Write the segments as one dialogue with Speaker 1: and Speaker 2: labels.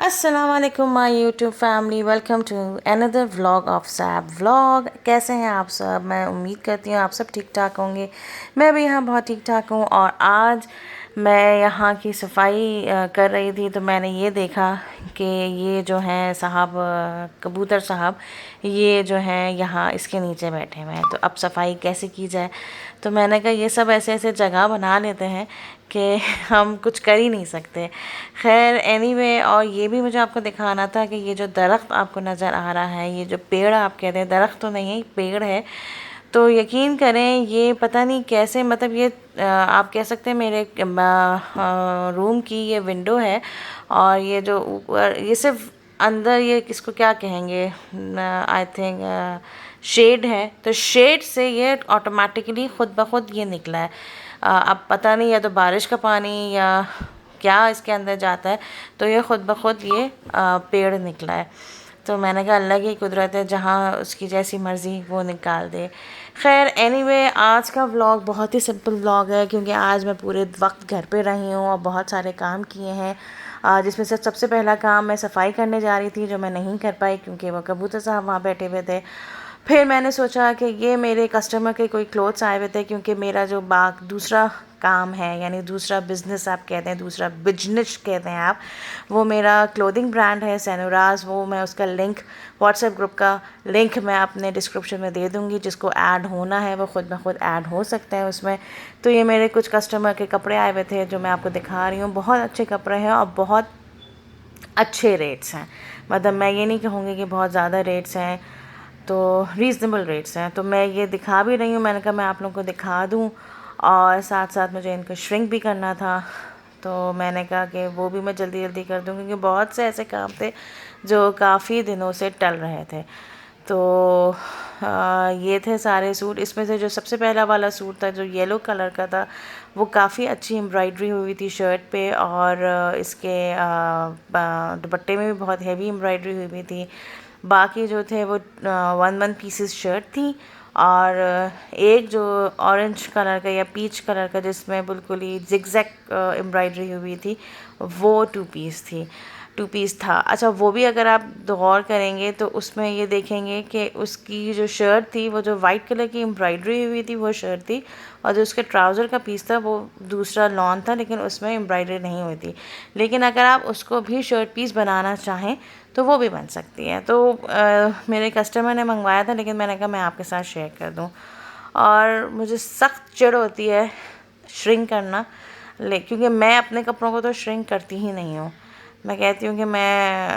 Speaker 1: अस्सलाम वालेकुम my YouTube family, welcome to another vlog of Saib vlog. कैसे हैं आप सब? मैं उम्मीद करती हूँ आप सब ठीक ठाक होंगे। मैं भी यहाँ बहुत ठीक ठाक हूँ। और आज मैं यहाँ की सफाई कर रही थी तो मैंने ये देखा कि ये जो हैं साहब, कबूतर साहब, ये जो हैं यहाँ इसके नीचे बैठे हुए हैं। तो अब सफाई कैसे की जाए? तो मैंने कहा ये सब ऐसे ऐसे जगह बना लेते हैं कि हम कुछ कर ही नहीं सकते। खैर एनीवे, और ये भी मुझे आपको दिखाना था कि ये जो दरख्त आपको नज़र आ रहा है, ये जो पेड़ आप कहते हैं, दरख्त तो नहीं है, पेड़ है। तो यकीन करें ये पता नहीं कैसे, मतलब ये आप कह सकते हैं मेरे रूम की ये विंडो है। और ये जो ऊपर, ये सिर्फ अंदर, ये किसको क्या कहेंगे, आई थिंक शेड है। तो शेड से ये ऑटोमेटिकली खुद ब खुद ये निकला है। अब पता नहीं या तो बारिश का पानी या क्या इसके अंदर जाता है, तो ये खुद ब खुद ये पेड़ निकला है। तो मैंने कहा अल्लाह की कुदरत है, जहाँ उसकी जैसी मर्ज़ी वो निकाल दे। खैर एनीवे, आज का व्लॉग बहुत ही सिंपल व्लॉग है क्योंकि आज मैं पूरे वक्त घर पे रही हूँ और बहुत सारे काम किए हैं, जिसमें से सबसे पहला काम मैं सफाई करने जा रही थी, जो मैं नहीं कर पाई क्योंकि वो कबूतर साहब वहाँ बैठे हुए थे। फिर मैंने सोचा कि ये मेरे कस्टमर के कोई क्लोथ्स आए हुए थे, क्योंकि मेरा जो दूसरा काम है, यानी दूसरा बिज़नेस आप कहते हैं, दूसरा बिजनेस कहते हैं आप, वो मेरा क्लोथिंग ब्रांड है सैनुराज। वो मैं उसका लिंक, व्हाट्सएप ग्रुप का लिंक मैं अपने डिस्क्रिप्शन में दे दूँगी। जिसको ऐड होना है वो खुद ब खुद ऐड हो सकते हैं उसमें। तो ये मेरे कुछ कस्टमर के कपड़े आए हुए थे जो मैं आपको दिखा रही हूँ। बहुत अच्छे कपड़े हैं और बहुत अच्छे रेट्स हैं। मतलब मैं ये नहीं कहूँगी कि बहुत ज़्यादा रेट्स हैं, तो रीज़नेबल रेट्स हैं। तो मैं ये दिखा भी रही हूँ, मैंने कहा मैं आप लोगों को दिखा दूँ, और साथ साथ मुझे इनको श्रिंक भी करना था। तो मैंने कहा कि वो भी मैं जल्दी जल्दी कर दूँ, क्योंकि बहुत से ऐसे काम थे जो काफ़ी दिनों से टल रहे थे। तो ये थे सारे सूट। इसमें से जो सबसे पहला वाला सूट था जो येलो कलर का था, वो काफ़ी अच्छी एम्ब्रॉयडरी हुई थी शर्ट पे, और इसके दुपट्टे में भी बहुत हेवी एम्ब्रॉयडरी हुई थी। बाकी जो थे वो वन वन पीसेस शर्ट थी, और एक जो ऑरेंज कलर का या पीच कलर का जिसमें बिल्कुल ही जिगजैग एम्ब्रॉयडरी हुई थी, वो टू पीस था। अच्छा, वो भी अगर आप गौर करेंगे तो उसमें ये देखेंगे कि उसकी जो शर्ट थी, वो जो वाइट कलर की एम्ब्रॉयडरी हुई थी वो शर्ट थी, और जो उसके ट्राउज़र का पीस था वो दूसरा लॉन था, लेकिन उसमें एम्ब्रॉयडरी नहीं हुई थी। लेकिन अगर आप उसको भी शर्ट पीस बनाना चाहें तो वो भी बन सकती है। तो मेरे कस्टमर ने मंगवाया था, लेकिन मैंने कहा मैं आपके साथ शेयर कर दूँ। और मुझे सख्त चिढ़ होती है श्रिंक करना, क्योंकि मैं अपने कपड़ों को तो श्रिंक करती ही नहीं हूँ। मैं कहती हूँ कि मैं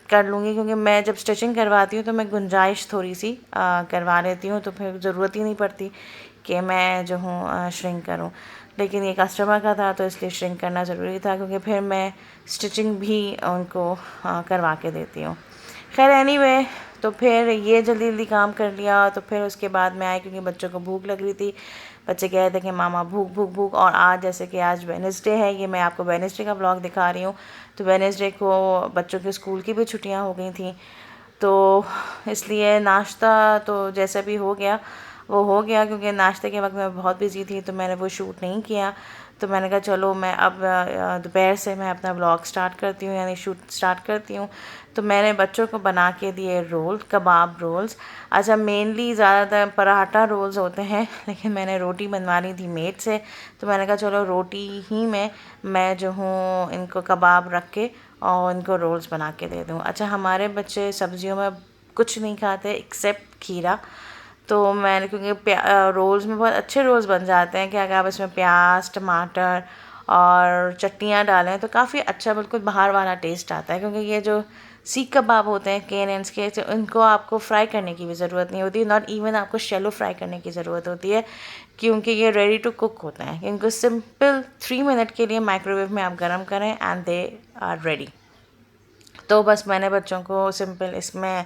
Speaker 1: कर लूँगी, क्योंकि मैं जब स्टिचिंग करवाती हूँ तो मैं गुंजाइश थोड़ी सी करवा लेती हूँ, तो फिर ज़रूरत ही नहीं पड़ती कि मैं जो हूँ श्रिंक करूँ। लेकिन ये कस्टमर का था तो इसलिए श्रिंक करना ज़रूरी था, क्योंकि फिर मैं स्टिचिंग भी उनको करवा के देती हूँ। खैर एनीवे, तो फिर ये जल्दी जल्दी काम कर लिया। तो फिर उसके बाद मैं आई, क्योंकि बच्चों को भूख लग रही थी। बच्चे कह रहे थे कि मामा भूख भूख भूख। और आज जैसे कि आज वेडनेसडे है, ये मैं आपको वेडनेसडे का व्लॉग दिखा रही हूँ। तो वेडनेसडे को बच्चों के स्कूल की भी छुट्टियाँ हो गई थी, तो इसलिए नाश्ता तो जैसा भी हो गया वो हो गया, क्योंकि नाश्ते के वक्त मैं बहुत बिज़ी थी तो मैंने वो शूट नहीं किया। तो मैंने कहा चलो मैं अब दोपहर से मैं अपना व्लॉग स्टार्ट करती हूँ, यानी शूट स्टार्ट करती हूँ। तो मैंने बच्चों को बना के दिए रोल, कबाब रोल्स। अच्छा, मेनली ज़्यादातर पराठा रोल्स होते हैं, लेकिन मैंने रोटी बनवा ली थी मेड से। तो मैंने कहा चलो रोटी ही में मैं जो हूँ इनको कबाब रख के और इनको रोल्स बना के दे दूँ। अच्छा, हमारे बच्चे सब्जियों में कुछ नहीं खाते एक्सेप्ट खीरा। तो मैंने, क्योंकि रोल्स में बहुत अच्छे रोल्स बन जाते हैं कि अगर आप इसमें प्याज, टमाटर और चटनियाँ डालें तो काफ़ी अच्छा, बिल्कुल बाहर वाला टेस्ट आता है। क्योंकि ये जो सीख कबाब होते हैं केनेंस के, तो इनको आपको फ्राई करने की भी ज़रूरत नहीं होती, नॉट इवन आपको शैलो फ्राई करने की ज़रूरत होती है, क्योंकि ये रेडी टू कुक होते हैं। इनको सिंपल 3 मिनट के लिए माइक्रोवेव में आप गर्म करें एंड दे आर रेडी। तो बस मैंने बच्चों को सिंपल इसमें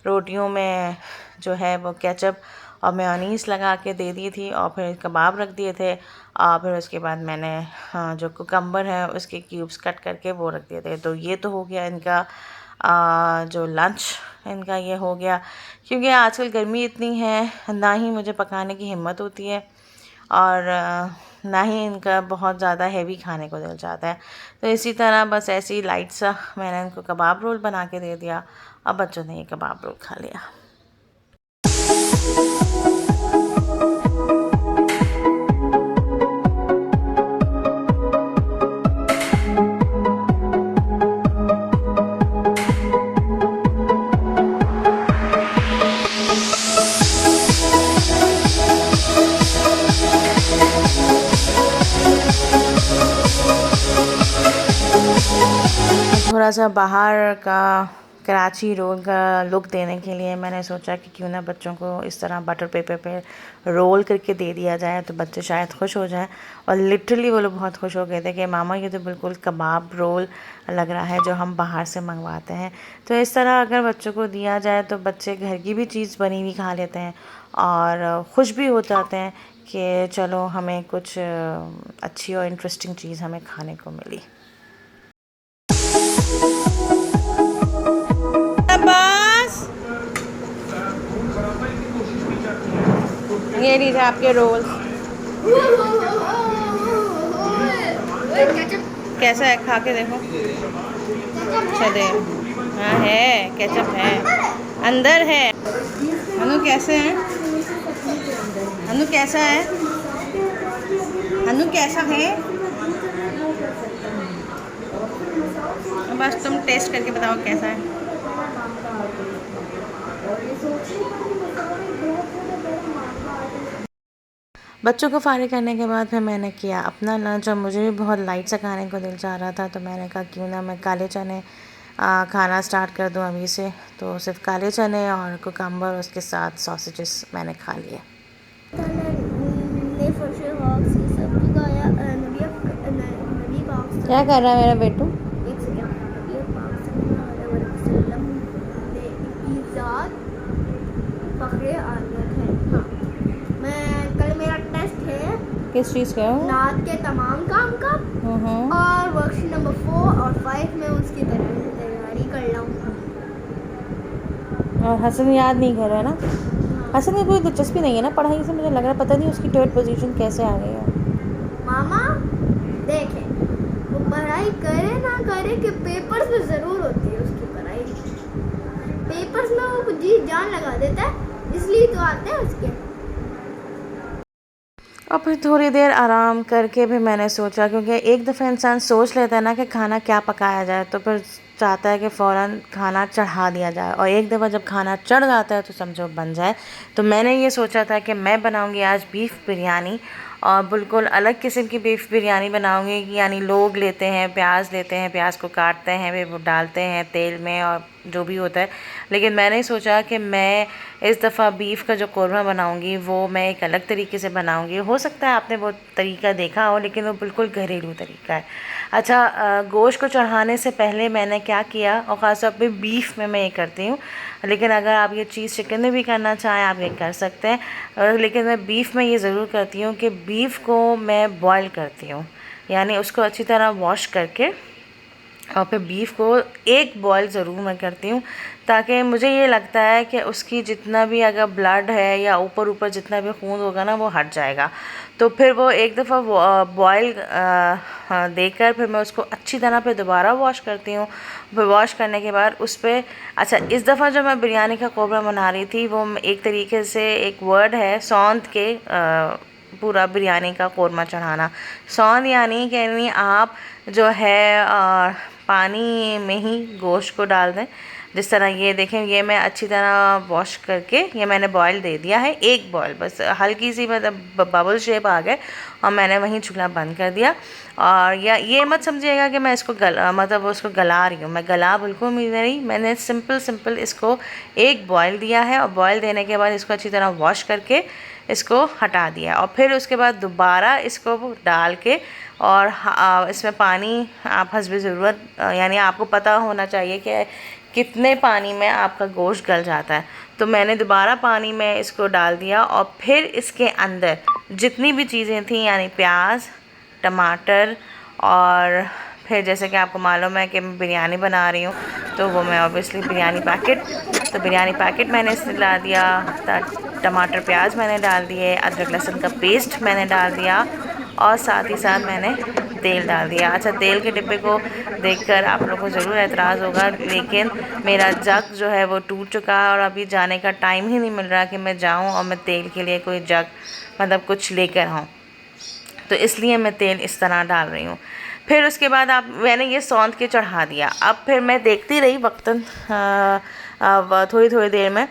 Speaker 1: रोटियों में जो है वो केचप और मेयोनीज़ लगा के दे दी थी, और फिर कबाब रख दिए थे। और फिर उसके बाद मैंने जो कुकम्बर है उसके क्यूब्स कट करके वो रख दिए थे। तो ये तो हो गया इनका जो लंच, इनका ये हो गया। क्योंकि आजकल गर्मी इतनी है, ना ही मुझे पकाने की हिम्मत होती है, और ना ही इनका बहुत ज़्यादा हैवी खाने को दिल चाहता है। तो इसी तरह बस ऐसे ही लाइट सा मैंने इनको कबाब रोल बना के दे दिया। अब बच्चों ने ये कबाब रोल खा लिया। थोड़ा सा बाहर का कराची रोल का लुक देने के लिए मैंने सोचा कि क्यों ना बच्चों को इस तरह बटर पेपर पे रोल करके दे दिया जाए, तो बच्चे शायद खुश हो जाएं। और लिटरली वो लोग बहुत खुश हो गए थे कि मामा ये तो बिल्कुल कबाब रोल लग रहा है जो हम बाहर से मंगवाते हैं। तो इस तरह अगर बच्चों को दिया जाए तो बच्चे घर की भी चीज़ बनी हुई खा लेते हैं और ख़ुश भी हो जाते हैं कि चलो हमें कुछ अच्छी और इंटरेस्टिंग चीज़ हमें खाने को मिली। ये लीजिए आपके रोल। कैसा है, खा के देखो। अच्छा दे, हाँ है, केचप है, अंदर है। अनु कैसे है? अनु कैसा है? अनु कैसा है? बस तुम टेस्ट करके बताओ कैसा है। बच्चों को फारिग करने के बाद फिर मैंने किया अपना लंच और मुझे भी बहुत लाइट सा खाने को दिल चाह रहा था, तो मैंने कहा क्यों ना मैं काले चने खाना स्टार्ट कर दूं अभी से। तो सिर्फ काले चने और कुकम्बर, उसके साथ सॉसेजेस मैंने खा लिए। क्या कर रहा है मेरा बेटू? किस चीज़ का?
Speaker 2: नात के तमाम काम का और वर्कशीट नंबर 4 और 5 में उसकी तैयारी कर रहा हूँ।
Speaker 1: और हसन याद नहीं कर रहा है ना? हाँ। हसन की कोई दिलचस्पी नहीं है ना पढ़ाई से, मुझे लग रहा है। पता नहीं उसकी थर्ड पोजीशन कैसे आ गई है।
Speaker 2: मामा देखें, वो पढ़ाई करे ना करे कि पेपर्स में ज़रूर होती है उसकी पढ़ाई। पेपर्स में वो जी जान लगा देता है, इसलिए तो आते हैं उसके।
Speaker 1: और फिर थोड़ी देर आराम करके भी मैंने सोचा, क्योंकि एक दफ़ा इंसान सोच लेता है ना कि खाना क्या पकाया जाए, तो फिर चाहता है कि फ़ौरन खाना चढ़ा दिया जाए। और एक दफ़ा जब खाना चढ़ जाता है तो समझो बन जाए। तो मैंने ये सोचा था कि मैं बनाऊंगी आज बीफ बिरयानी, और बिल्कुल अलग किस्म की बीफ बिरयानी बनाऊंगी। यानी लोग लेते हैं, प्याज लेते हैं, प्याज को काटते हैं, फिर वो डालते हैं तेल में और जो भी होता है। लेकिन मैंने सोचा कि मैं इस दफ़ा बीफ का जो कौरमा बनाऊंगी वो मैं एक अलग तरीके से बनाऊंगी। हो सकता है आपने वो तरीका देखा हो, लेकिन वो बिल्कुल घरेलू तरीका है। अच्छा, गोश्त को चढ़ाने से पहले मैंने क्या किया, और ख़ास तौर पे बीफ में मैं ये करती हूँ, लेकिन अगर आप ये चीज़ चिकन में भी करना चाहें आप ये कर सकते हैं। लेकिन मैं बीफ में ये ज़रूर करती हूँ कि बीफ को मैं बॉयल करती हूँ, यानी उसको अच्छी तरह वॉश करके और फिर बीफ को एक बॉयल ज़रूर मैं करती हूँ, ताकि मुझे ये लगता है कि उसकी जितना भी अगर ब्लड है या ऊपर ऊपर जितना भी खून होगा ना वो हट जाएगा। तो फिर वो एक दफ़ा बॉयल देकर फिर मैं उसको अच्छी तरह फिर दोबारा वॉश करती हूँ। फिर वॉश करने के बाद उस पर अच्छा, इस दफ़ा जो मैं बिरयानी का कोबरा बना रही थी वो एक तरीके से एक वर्ड है सौंध के पूरा बिरयानी का कोरमा चढ़ाना। सौंध यानी आप जो है पानी में ही गोश्त को डाल दें। जिस तरह ये देखें, ये मैं अच्छी तरह वॉश करके ये मैंने बॉयल दे दिया है, एक बॉयल बस, हल्की सी मतलब बबल शेप आ गए और मैंने वहीं चूल्हा बंद कर दिया। और या ये मत समझिएगा कि मैं इसको मतलब उसको गला रही हूँ, मैं गला बिल्कुल नहीं, मैंने सिंपल इसको एक बॉयल दिया है और बॉयल देने के बाद इसको अच्छी तरह वॉश करके इसको हटा दिया। और फिर उसके बाद दोबारा इसको डाल के और इसमें पानी आप हस्बे ज़रूरत, यानी आपको पता होना चाहिए कि कितने पानी में आपका गोश्त गल जाता है। तो मैंने दोबारा पानी में इसको डाल दिया और फिर इसके अंदर जितनी भी चीज़ें थी, यानी प्याज, टमाटर, और फिर जैसे कि आपको मालूम है कि मैं बिरयानी बना रही हूँ तो वो मैं ऑब्वियसली बिरयानी पैकेट मैंने इसमें डाल दिया, टमाटर प्याज मैंने डाल दिए, अदरक लहसुन का पेस्ट मैंने डाल दिया, और साथ ही साथ मैंने तेल डाल दिया। अच्छा, तेल के डिब्बे को देखकर आप लोगों को ज़रूर एतराज़ होगा, लेकिन मेरा जग जो है वो टूट चुका है और अभी जाने का टाइम ही नहीं मिल रहा कि मैं जाऊं और मैं तेल के लिए कोई जग मतलब कुछ लेकर आऊँ, तो इसलिए मैं तेल इस तरह डाल रही हूँ। फिर उसके बाद आप मैंने ये सौंध के चढ़ा दिया। अब फिर मैं देखती रही वक्तन थोड़ी थोड़ी देर में,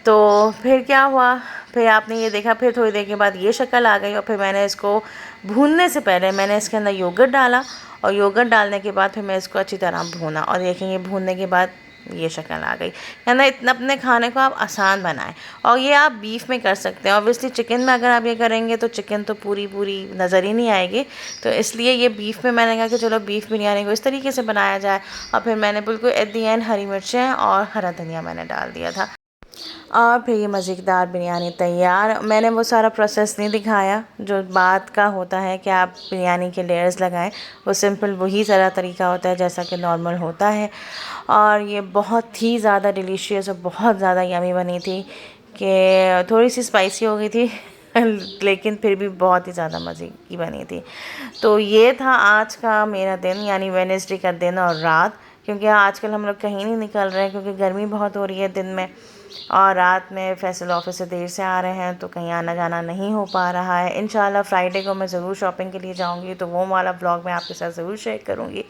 Speaker 1: तो फिर क्या हुआ, फिर आपने ये देखा, फिर थोड़ी देर के बाद ये शक्ल आ गई और फिर मैंने इसको भूनने से पहले मैंने इसके अंदर योगर्ट डाला और योगर्ट डालने के बाद फिर मैं इसको अच्छी तरह भूना और देखेंगे भूनने के बाद ये शक्ल आ गई। यानी इतना अपने खाने को आप आसान बनाएं और ये आप बीफ में कर सकते हैं। ऑब्वियसली चिकन में अगर आप ये करेंगे तो चिकन तो पूरी नज़र ही नहीं आएगी, तो इसलिए ये बीफ में मैंने कहा कि चलो बीफ बिरयानी को इस तरीके से बनाया जाए। और फिर मैंने बिल्कुल एट दी एंड हरी मिर्चें और हरा धनिया मैंने डाल दिया था और फिर ये मज़ेदार बिरयानी तैयार। मैंने वो सारा प्रोसेस नहीं दिखाया जो बात का होता है कि आप बिरयानी के लेयर्स लगाएं, वो सिंपल वही सारा तरीका होता है जैसा कि नॉर्मल होता है। और ये बहुत ही ज़्यादा डिलीशियस और बहुत ज़्यादा यमी बनी थी कि थोड़ी सी स्पाइसी हो गई थी लेकिन फिर भी बहुत ही ज़्यादा मज़े की बनी थी। तो ये था आज का मेरा दिन, यानी वेडनेसडे का दिन और रात, क्योंकि आजकल हम लोग कहीं नहीं निकल रहे हैं क्योंकि गर्मी बहुत हो रही है दिन में और रात में फैसल ऑफिस से देर से आ रहे हैं तो कहीं आना जाना नहीं हो पा रहा है। इंशाल्लाह फ्राइडे को मैं ज़रूर शॉपिंग के लिए जाऊंगी तो वो वाला ब्लॉग मैं आपके साथ ज़रूर शेयर करूंगी।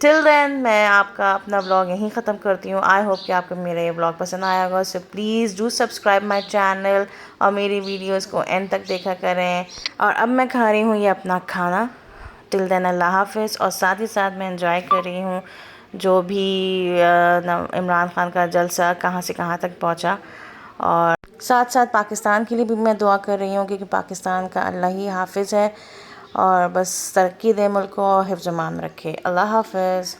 Speaker 1: टिल देन मैं आपका अपना ब्लॉग यहीं ख़त्म करती हूँ। आई होप कि आपको मेरा ये ब्लॉग पसंद आया होगा। So please do subscribe my channel और मेरी वीडियोज़ को एंड तक देखा करें। और अब मैं खा रही हूँ ये अपना खाना। टिल देन अल्लाह हाफ़िज़। और साथ ही साथ मैं एंजॉय कर रही हूँ जो भी इमरान खान का जलसा कहाँ से कहाँ तक पहुँचा, और साथ साथ पाकिस्तान के लिए भी मैं दुआ कर रही हूँ क्योंकि पाकिस्तान का अल्लाह ही हाफ़िज़ है और बस तरक्की दे मुल्क को और हिफ्ज़ अमान रखे। अल्लाह हाफ़िज़।